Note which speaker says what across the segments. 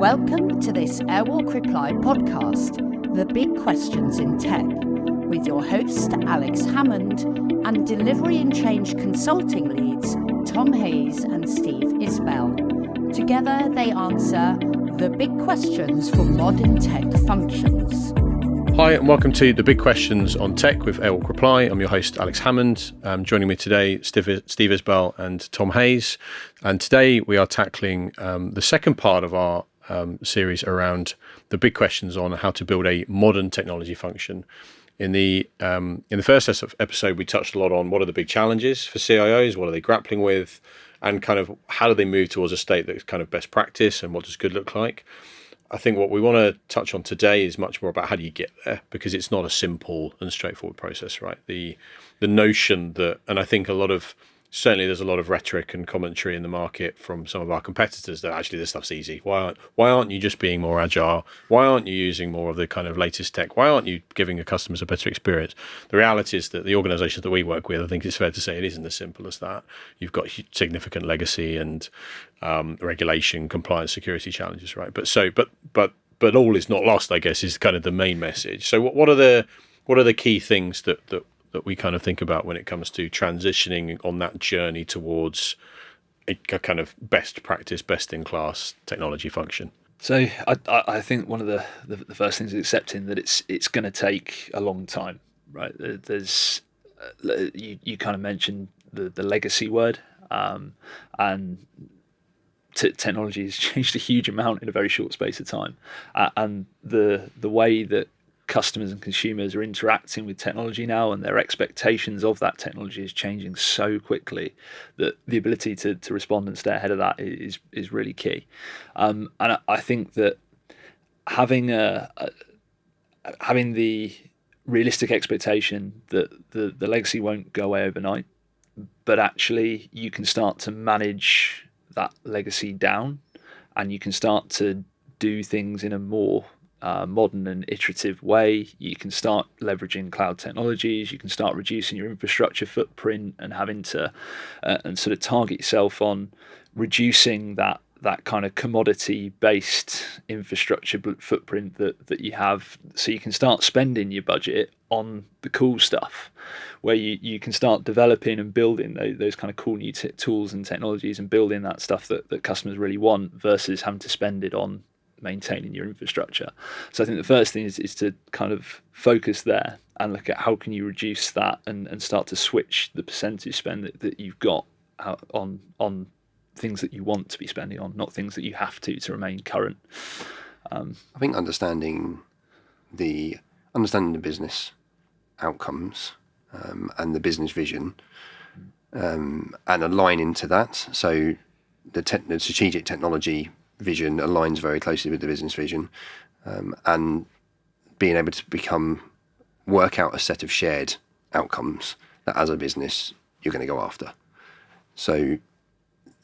Speaker 1: Welcome to this Airwalk Reply podcast, The Big Questions in Tech, with your host Alex Hammond and Delivery and Change Consulting leads Tom Hayes and Steve Isbell. Together they answer the big questions for modern tech functions.
Speaker 2: Hi and welcome to The Big Questions on Tech with Airwalk Reply. I'm your host Alex Hammond. Joining me today, Steve Isbell and Tom Hayes. And today we are tackling the second part of our series around the big questions on how to build a modern technology function. In the first episode, we touched a lot on what are the big challenges for CIOs, what are they grappling with, and kind of how do they move towards a state that's kind of best practice and what does good look like. I think what we want to touch on today is much more about how do you get there, because it's not a simple and straightforward process, right? The notion that, and I think certainly there's a lot of rhetoric and commentary in the market from some of our competitors that actually this stuff's easy. Why aren't you just being more agile? Why aren't you using more of the kind of latest tech? Why aren't you giving your customers a better experience? The reality is that the organizations that we work with, I think it's fair to say it isn't as simple as that. You've got significant legacy and regulation, compliance, security challenges, right? But all is not lost, I guess, is kind of the main message. So what are the key things that we kind of think about when it comes to transitioning on that journey towards a kind of best practice, best in class technology function?
Speaker 3: So I think one of the first things is accepting that it's going to take a long time, right? There's you kind of mentioned the legacy word, and technology has changed a huge amount in a very short space of time, and the way that customers and consumers are interacting with technology now and their expectations of that technology is changing so quickly that the ability to respond and stay ahead of that is really key. And I think that having the realistic expectation that the legacy won't go away overnight, but actually you can start to manage that legacy down and you can start to do things in a more modern and iterative way. You can start leveraging cloud technologies. You can start reducing your infrastructure footprint and having to and sort of target yourself on reducing that kind of commodity-based infrastructure footprint that you have, so you can start spending your budget on the cool stuff, where you can start developing and building those kind of cool new tools and technologies and building that stuff that customers really want versus having to spend it on maintaining your infrastructure. So I think the first thing is to kind of focus there and look at how can you reduce that and start to switch the percentage spend that you've got on things that you want to be spending on, not things that you have to remain current.
Speaker 4: I think understanding the business outcomes and the business vision and aligning to that. So the strategic technology vision aligns very closely with the business vision, and being able to work out a set of shared outcomes that as a business you're going to go after. So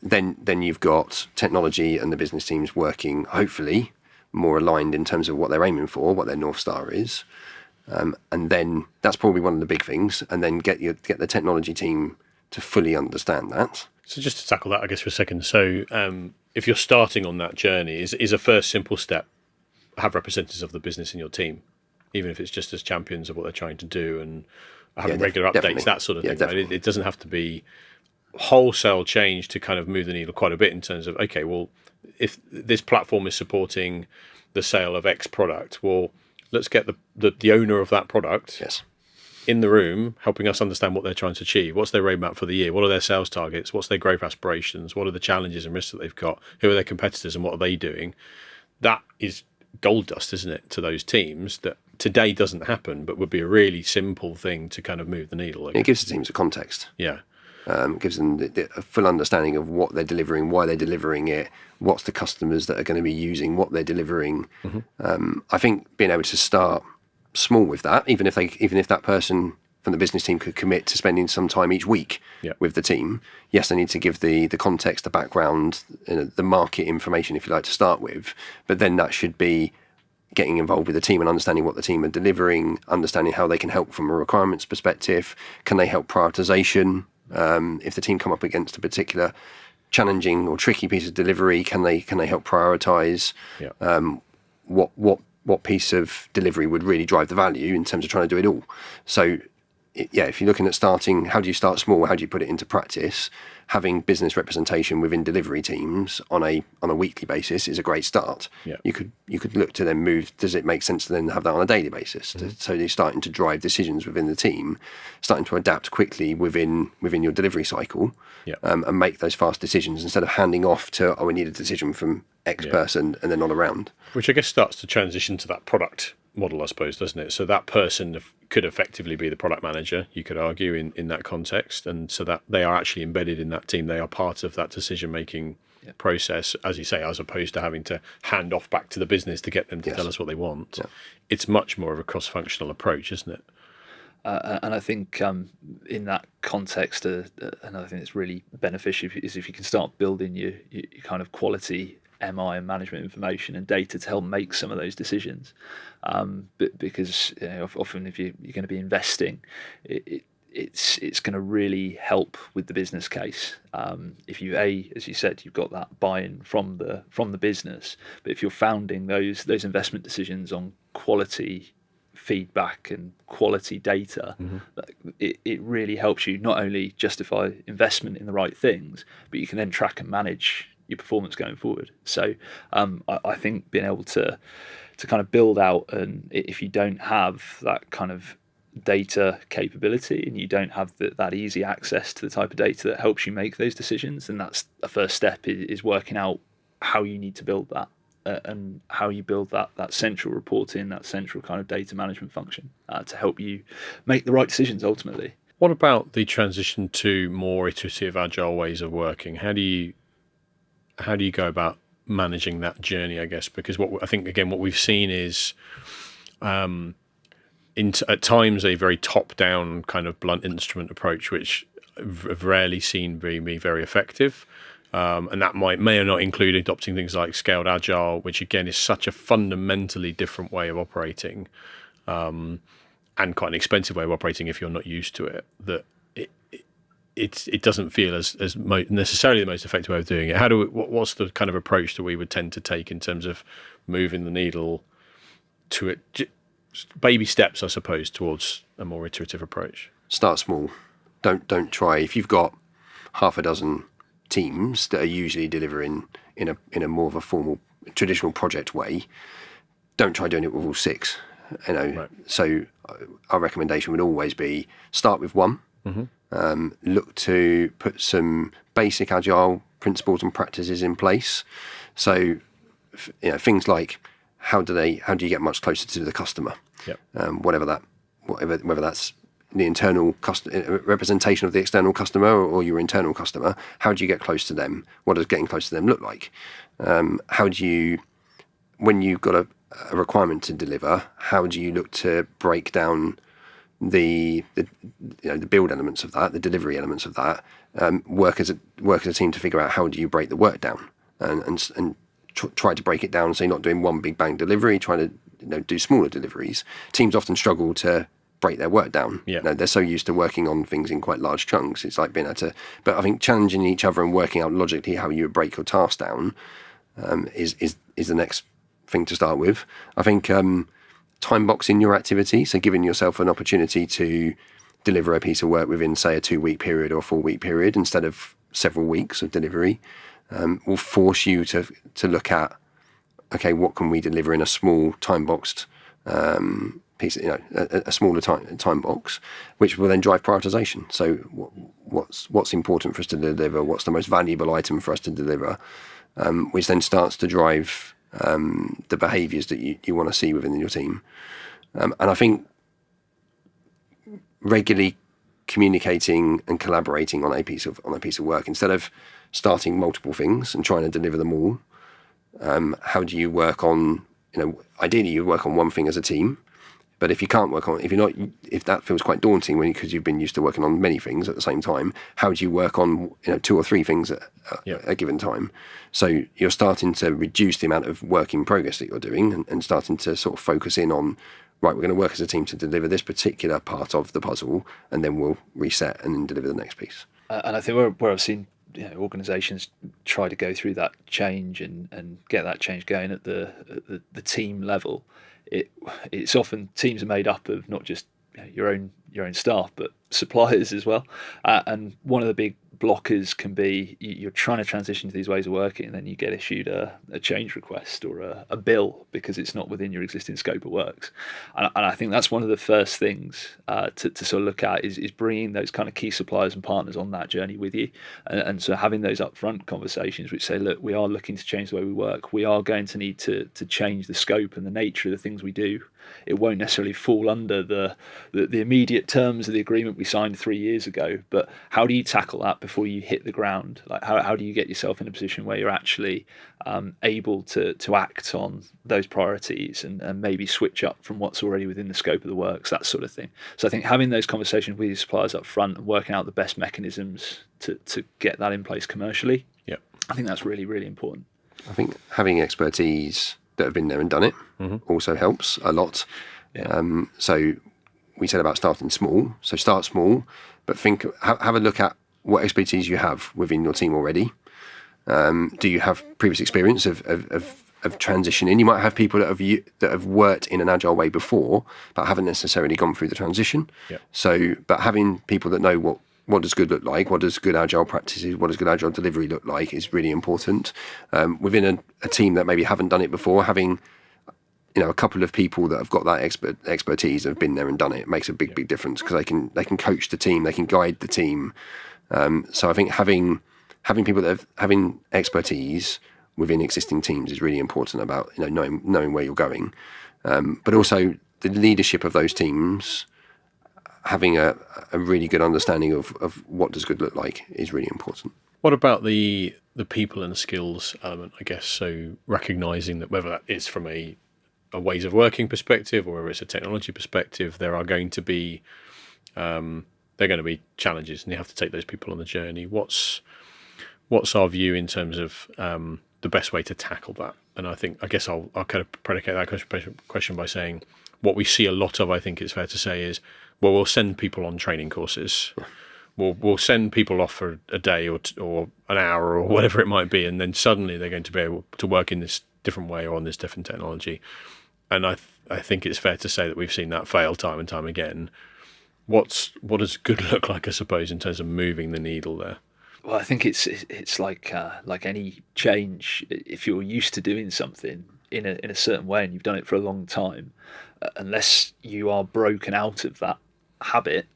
Speaker 4: then you've got technology and the business teams working hopefully more aligned in terms of what they're aiming for, what their North Star is, and then that's probably one of the big things, and then get the technology team to fully understand that.
Speaker 2: So just to tackle that, I guess, for a second. So if you're starting on that journey, is a first simple step have representatives of the business in your team, even if it's just as champions of what they're trying to do and having regular updates,
Speaker 4: definitely.
Speaker 2: That sort of thing. Right? It doesn't have to be wholesale change to kind of move the needle quite a bit in terms of, okay, well, if this platform is supporting the sale of X product, well, let's get the owner of that product.
Speaker 4: Yes.
Speaker 2: In the room, helping us understand what they're trying to achieve. What's their roadmap for the year? What are their sales targets? What's their growth aspirations? What are the challenges and risks that they've got? Who are their competitors and what are they doing? That is gold dust, isn't it, to those teams that today doesn't happen, but would be a really simple thing to kind of move the needle.
Speaker 4: It gives the teams a context.
Speaker 2: Yeah.
Speaker 4: It gives them a full understanding of what they're delivering, why they're delivering it, what's the customers that are going to be using what they're delivering. Mm-hmm. I think being able to start small with that, even if that person from the business team could commit to spending some time each week with the team. Yes, they need to give the context, the background, the market information, if you like, to start with. But then that should be getting involved with the team and understanding what the team are delivering, understanding how they can help from a requirements perspective. Can they help prioritization? If the team come up against a particular challenging or tricky piece of delivery, can they help prioritize? What piece of delivery would really drive the value in terms of trying to do it all? So, if you're looking at starting, how do you start small? How do you put it into practice? Having business representation within delivery teams on a weekly basis is a great start.
Speaker 2: Yeah.
Speaker 4: You could look to then move. Does it make sense to then have that on a daily basis? So you're starting to drive decisions within the team, starting to adapt quickly within your delivery cycle, and make those fast decisions instead of handing off to we need a decision from X person and they're not around.
Speaker 2: Which I guess starts to transition to that product model, I suppose, doesn't it? So that person could effectively be the product manager, you could argue, in that context, and so that they are actually embedded in that team. They are part of that decision-making process, as you say, as opposed to having to hand off back to the business to get them to tell us what they want. Yeah. It's much more of a cross-functional approach, isn't it?
Speaker 3: And I think in that context, another thing that's really beneficial is if you can start building your kind of quality MI and management information and data to help make some of those decisions, because often if you're going to be investing, it's going to really help with the business case. If you as you said, you've got that buy-in from the business, but if you're founding those investment decisions on quality feedback and quality data, it really helps you not only justify investment in the right things, but you can then track and manage your performance going forward. So I think being able to kind of build out, and if you don't have that kind of data capability and you don't have that easy access to the type of data that helps you make those decisions, then that's a first step, is working out how you need to build that, and how you build that central reporting, that central kind of data management function to help you make the right decisions ultimately.
Speaker 2: What about the transition to more iterative, agile ways of working? How do you go about managing that journey, I guess? Because what I think, again, what we've seen is at times a very top-down kind of blunt instrument approach, which I've rarely seen be very effective. And that may or not include adopting things like scaled agile, which again is such a fundamentally different way of operating, and quite an expensive way of operating if you're not used to it, that it doesn't feel as necessarily the most effective way of doing it. What's the kind of approach that we would tend to take in terms of moving the needle to it? Baby steps, I suppose, towards a more iterative approach.
Speaker 4: Start small. Don't try. If you've got half a dozen teams that are usually delivering in a more of a formal, traditional project way, don't try doing it with all six. Right. So our recommendation would always be start with one. Look to put some basic agile principles and practices in place. So, things like whether you get much closer to the customer, whether that's the internal representation of the external customer or your internal customer. How do you get close to them? What does getting close to them look like? How do you, when you've got a requirement to deliver, how do you look to break down the build elements of that, the delivery elements of that, work as a team to figure out how do you break the work down, and try to break it down so you're not doing one big bang delivery, trying to do smaller deliveries. Teams often struggle to break their work down. They're so used to working on things in quite large chunks. It's like being able to, but I think challenging each other and working out logically how you would break your task down is the next thing to start with. I think time boxing your activity, so giving yourself an opportunity to deliver a piece of work within, say, a 2-week period or a 4-week period instead of several weeks of delivery, will force you to look at, okay, what can we deliver in a small time boxed piece, a smaller time box, which will then drive prioritization. So what's important for us to deliver, what's the most valuable item for us to deliver, which then starts to drive the behaviours that you want to see within your team. And I think regularly communicating and collaborating on a piece of work, instead of starting multiple things and trying to deliver them all, how do you work on, ideally you work on one thing as a team, but if you can't work on, if that feels quite daunting because you've been used to working on many things at the same time, how do you work on 2 or 3 things at a given time? So you're starting to reduce the amount of work in progress that you're doing, and starting to sort of focus in on, right, we're going to work as a team to deliver this particular part of the puzzle, and then we'll reset and then deliver the next piece.
Speaker 3: And I think where I've seen organisations try to go through that change and get that change going at the team level, it's often teams are made up of not just your own staff, but suppliers as well. And one of the big blockers can be you're trying to transition to these ways of working, and then you get issued a change request or a bill because it's not within your existing scope of works. And I think that's one of the first things to sort of look at is bringing those kind of key suppliers and partners on that journey with you, and so having those upfront conversations which say, look, we are looking to change the way we work. We are going to need to change the scope and the nature of the things we do. It won't necessarily fall under the immediate terms of the agreement we signed 3 years ago, but how do you tackle that before you hit the ground? Like how do you get yourself in a position where you're actually able to act on those priorities and maybe switch up from what's already within the scope of the works, that sort of thing. So I think having those conversations with your suppliers up front and working out the best mechanisms to get that in place commercially, I think that's really, really important.
Speaker 4: I think having expertise that have been there and done it also helps a lot. So we said about starting small. So start small, but have a look at what expertise you have within your team already. Do you have previous experience of transitioning? You might have people that have worked in an agile way before, but haven't necessarily gone through the transition. So, but having people that know what does good look like, what does good agile practices, what does good agile delivery look like is really important. Within a team that maybe haven't done it before, having a couple of people that have got that expertise, have been there and done it, makes a big difference, because they can coach the team, they can guide the team. So I think having people that have having expertise within existing teams is really important about knowing where you're going, but also the leadership of those teams. Having a really good understanding of what does good look like is really important.
Speaker 2: What about the people and the skills element, I guess? So recognising that whether that is from a ways of working perspective or whether it's a technology perspective, there are going to be challenges, and you have to take those people on the journey. What's our view in terms of the best way to tackle that? And I guess I'll kind of predicate that question by saying what we see a lot of, I think it's fair to say, is we'll send people on training courses. We'll send people off for a day or an hour or whatever it might be, and then suddenly they're going to be able to work in this different way or on this different technology. And I think it's fair to say that we've seen that fail time and time again. What does good look like, I suppose, in terms of moving the needle there?
Speaker 3: Well, I think it's like any change. If you're used to doing something in a certain way and you've done it for a long time, unless you are broken out of that habit,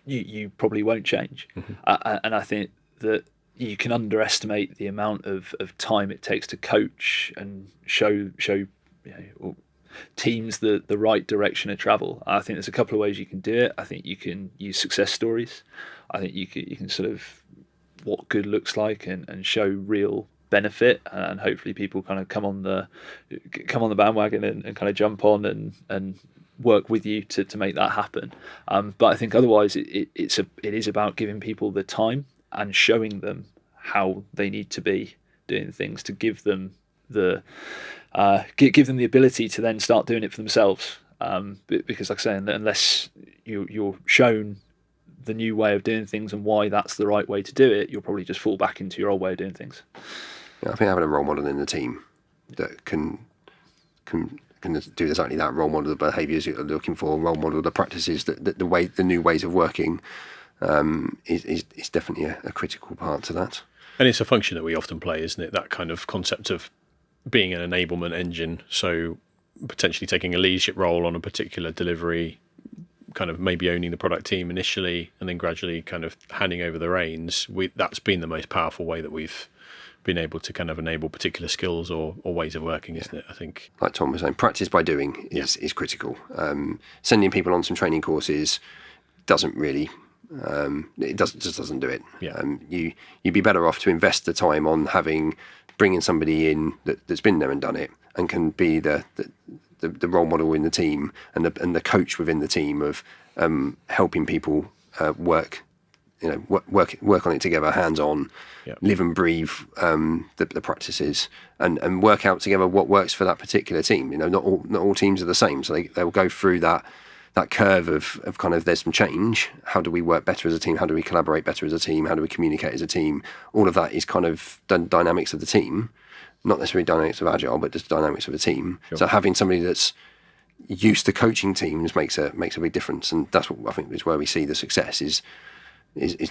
Speaker 3: you probably won't change. And I think that you can underestimate the amount of time it takes to coach and show teams the right direction of travel. I think there's a couple of ways you can do it. I think you can use success stories. I think you can sort of what good looks like and show real benefit, and hopefully people kind of come on the bandwagon and kind of jump on and work with you to make that happen. But I think otherwise it is about giving people the time and showing them how they need to be doing things, to give them the ability to then start doing it for themselves. Because like I say, unless you're shown the new way of doing things and why that's the right way to do it, you'll probably just fall back into your old way of doing things.
Speaker 4: Yeah, I think having a role model in the team that can do exactly that, role model the behaviours you're looking for, role model the practices, the new ways of working, is definitely a critical part to that.
Speaker 2: And it's a function that we often play, isn't it? That kind of concept of being an enablement engine. So potentially taking a leadership role on a particular delivery, kind of maybe owning the product team initially, and then gradually kind of handing over the reins. That's been the most powerful way that we've been able to kind of enable particular skills or ways of working, isn't it? I think,
Speaker 4: like Tom was saying, practice by doing is critical. Sending people on some training courses doesn't really, just doesn't do it. You'd be better off to invest the time on bringing somebody in that's been there and done it and can be the role model in the team and the coach within the team of helping people work on it together, hands on, live and breathe the practices, and work out together what works for that particular team. Not all teams are the same, so they'll go through that that curve of kind of there's some change. How do we work better as a team? How do we collaborate better as a team? How do we communicate as a team? All of that is kind of dynamics of the team, not necessarily dynamics of agile, but just dynamics of a team. Sure. So having somebody that's used to coaching teams makes a big difference, and that's what I think is where we see the success is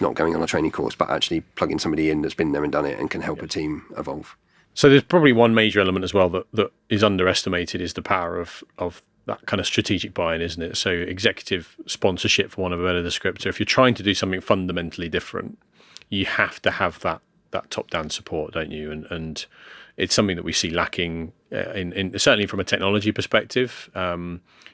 Speaker 4: not going on a training course, but actually plugging somebody in that's been there and done it and can help a team evolve.
Speaker 2: So there's probably one major element as well that is underestimated is the power of that kind of strategic buy-in, isn't it? So executive sponsorship, for want of a better descriptor. If you're trying to do something fundamentally different, you have to have that top-down support, don't you? And it's something that we see lacking in certainly from a technology perspective.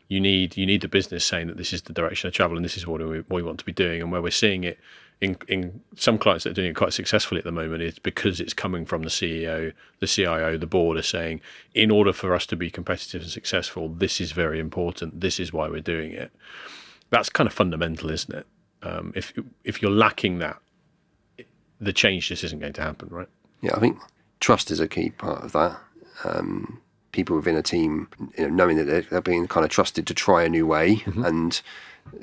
Speaker 2: You need the business saying that this is the direction of travel and this is what we want to be doing. And where we're seeing it in some clients that are doing it quite successfully at the moment is because it's coming from the CEO, the CIO, the board are saying, in order for us to be competitive and successful, this is very important. This is why we're doing it. That's kind of fundamental, isn't it? If you're lacking that, the change just isn't going to happen, right?
Speaker 4: Yeah, I think trust is a key part of that. People within a team, knowing that they're being kind of trusted to try a new way and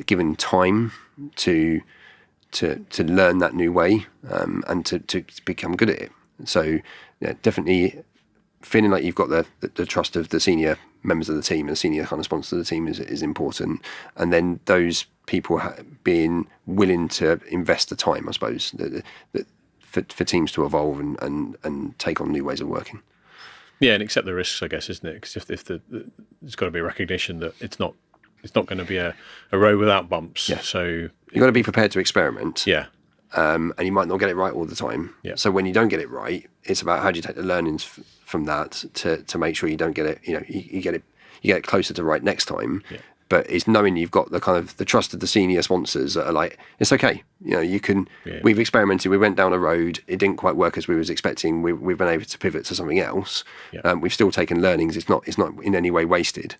Speaker 4: given time to learn that new way and to become good at it. So yeah, definitely feeling like you've got the trust of the senior members of the team and the senior kind of sponsors of the team is important. And then those people being willing to invest the time, I suppose, for teams to evolve and take on new ways of working.
Speaker 2: Yeah, and accept the risks, I guess, isn't it? Because if there's got to be a recognition that it's not going to be a road without bumps. Yeah. So
Speaker 4: you've got to be prepared to experiment.
Speaker 2: Yeah.
Speaker 4: And you might not get it right all the time.
Speaker 2: Yeah.
Speaker 4: So when you don't get it right, it's about how do you take the learnings from that to make sure you don't get it. You get it closer to right next time. Yeah. But it's knowing you've got the kind of the trust of the senior sponsors that are like, it's okay. You can. Yeah. We've experimented. We went down a road. It didn't quite work as we was expecting. We've been able to pivot to something else. Yeah. We've still taken learnings. It's not in any way wasted.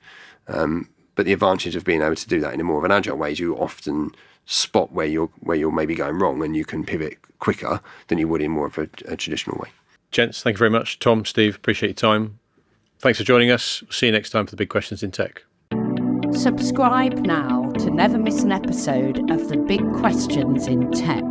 Speaker 4: But the advantage of being able to do that in a more of an agile way is you often spot where you're maybe going wrong, and you can pivot quicker than you would in more of a traditional way.
Speaker 2: Gents, thank you very much. Tom, Steve, appreciate your time. Thanks for joining us. See you next time for the Big Questions in Tech.
Speaker 1: Subscribe now to never miss an episode of the Big Questions in Tech.